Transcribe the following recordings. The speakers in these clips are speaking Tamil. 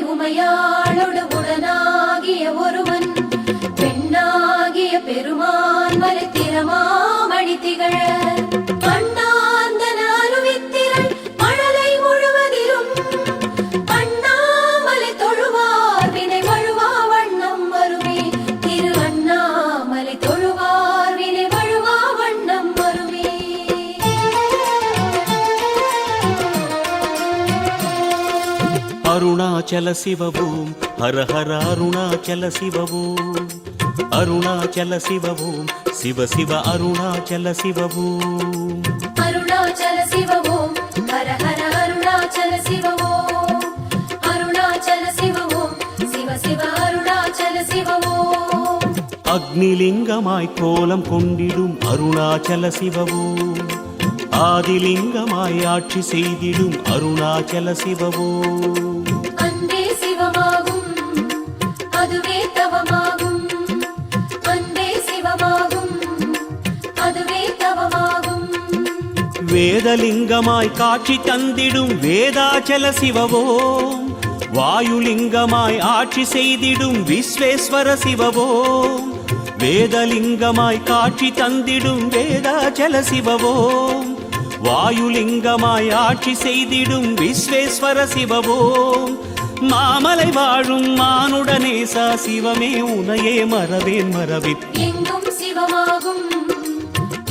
உமையாளோடு உடனாகிய ஒருவன் பெண்ணாகிய பெருமான் மலை திறமாமணி திகழ அருணாச்சல சிவவோம் ஹர ஹர அருணாச்சல சிவவோம் அருணாச்சல சிவவோம் சிவ சிவ அருணாச்சல சிவவோம் அருணாச்சல சிவவோம் ஹர ஹர அருணாச்சல சிவவோம் அருணாச்சல சிவவோம் சிவ சிவ அருணாச்சல சிவவோம் அக்னிலிங்கமாய் கோலம் கொண்டிடும் அருணாச்சல சிவவோம் ஆதிலிங்கமாய் ஆட்சி செய்திடும் அருணாச்சல சிவவோம் வேதலிங்கமாய் காட்சி தந்திடும் வேதாச்சல சிவவோம் வாயுலிங்கமாய் ஆட்சி செய்திடும் விஸ்வேஸ்வர சிவவோம் வேதலிங்கமாய் காட்சி தந்திடும் வேதாச்சல சிவவோம் வாயுலிங்கமாய் ஆட்சி செய்திடும் விஸ்வேஸ்வர சிவவோம் மாமலை வாழும் மானுடனேசா சிவமே உனையே மறவேன் மறவேன் எங்கும் சிவமாகும்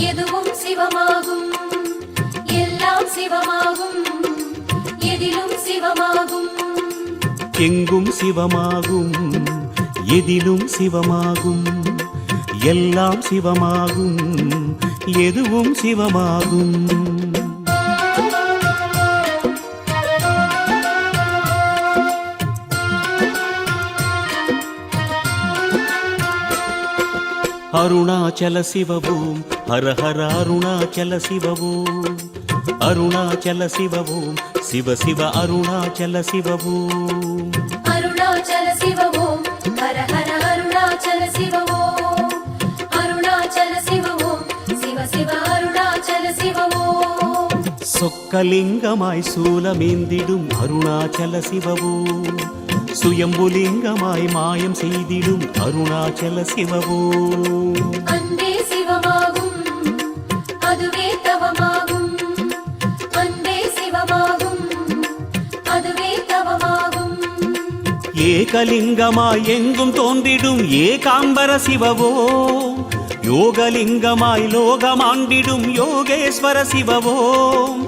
எதுவும் சிவமாகும் எல்லாம் சிவமாகும் எதிலும் சிவமாகும் எங்கும் சிவமாகும் எதிலும் சிவமாகும் எல்லாம் சிவமாகும் எதுவும் சிவமாகும் அருணாச்சல சிவவோம் ஹர ஹர அருணாச்சல சிவவோம் அருணாச்சல சிவவோம் சிவ சிவ அருணாச்சல சிவவோம் அருணாச்சல சிவவோம் ஹர ஹர அருணாச்சல சிவவோம் அருணாச்சல சிவவோம் சிவ சிவ அருணாச்சல சிவவோம் சொக்கலிங்கமாய் சூலமேந்திடும் அருணாச்சல சிவவோம் சுயம்புலிங்கமாய் மாயம் செய்திடும் அருணாச்சல சிவவோம் அன்பே சிவமாகும் அதுவே தவமாகும் அன்பே சிவமாகும் அதுவே தவமாகும் ஏகலிங்கமாய் எங்கும் தோன்றிடும் ஏகாம்பர சிவவோம் யோகலிங்கமாய் லோகமாண்டிடும் யோகேஸ்வர சிவவோம்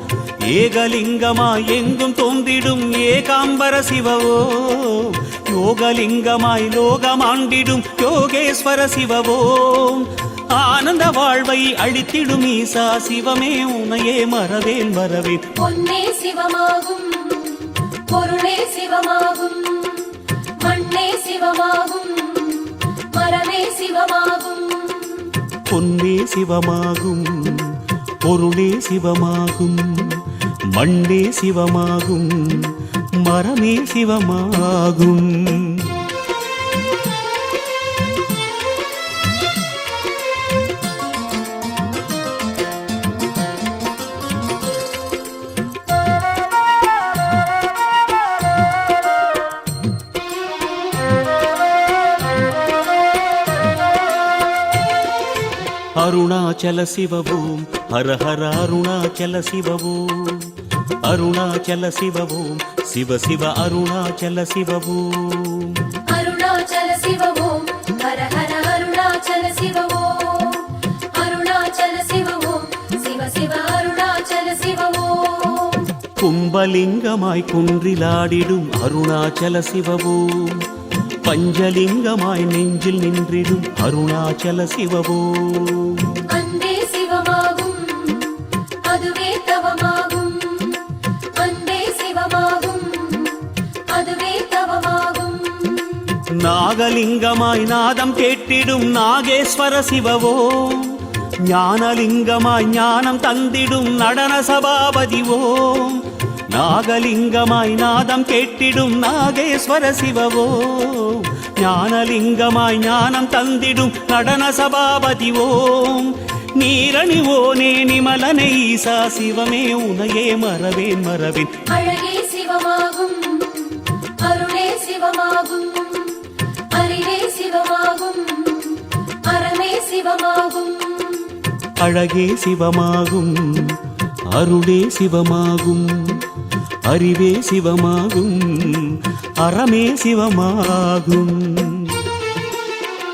ஏகலிங்கமாய் எங்கும் தோன்றிடும் ஏகாம்பர சிவவோம் யோகலிங்கமாய் லோகமாண்டிடும் யோகேஸ்வர சிவவோம் ஆனந்த வாழ்வை அளித்திடும் ஈசா சிவமே உனையே மறவேன் மறவேன் பொன்னே சிவமாகும் பொருளே சிவமாகும் மண்ணே சிவமாகும் மரமே சிவமாகும் பொன்னே சிவமாகும் பொருளே சிவமாகும் மண்ணே சிவமாகும் மரமே சிவமாகும் அருணாச்சல சிவவோம் ஹர ஹர அருணாச்சல சிவவோம் அருணாச்சல சிவவோம் சிவ சிவ அருணாச்சல சிவவோம் அருணாச்சல சிவவோம் ஹர ஹர அருணாச்சல சிவவோம் அருணாச்சல சிவவோம் சிவ சிவ அருணாச்சல சிவவோம் கும்பலிங்கமாய் குன்றிலாடிடும் அருணாச்சல சிவவோம் பஞ்சலிங்கமாய் நெஞ்சில் நின்றிடும் அருணாச்சல சிவவோம் அன்பே சிவமாகும் அதுவே தவமாகும் அன்பே சிவமாகும் அதுவே தவமாகும் நாகலிங்கமாய் நாதம் கேட்டிடும் நாகேஸ்வர சிவவோம் ஞானலிங்கமாய் ஞானம் தந்திடும் நடன சபாபதிவோம் நாகலிங்கமாய் நாதம் கேட்டிடும் நாகேஸ்வர சிவவோம் ஞானலிங்கமாய் ஞானம் தந்திடும் நடன சபாபதிவோம் நீரணிவோனே நிமலனை ஈசா சிவமே உனையே மறவேன் மறவேன் அழகே சிவமாகும் அருளே சிவமாகும் அழகே சிவமாகும் அருளே சிவமாகும் அறிவே சிவமாகும் அறமே சிவமாகும்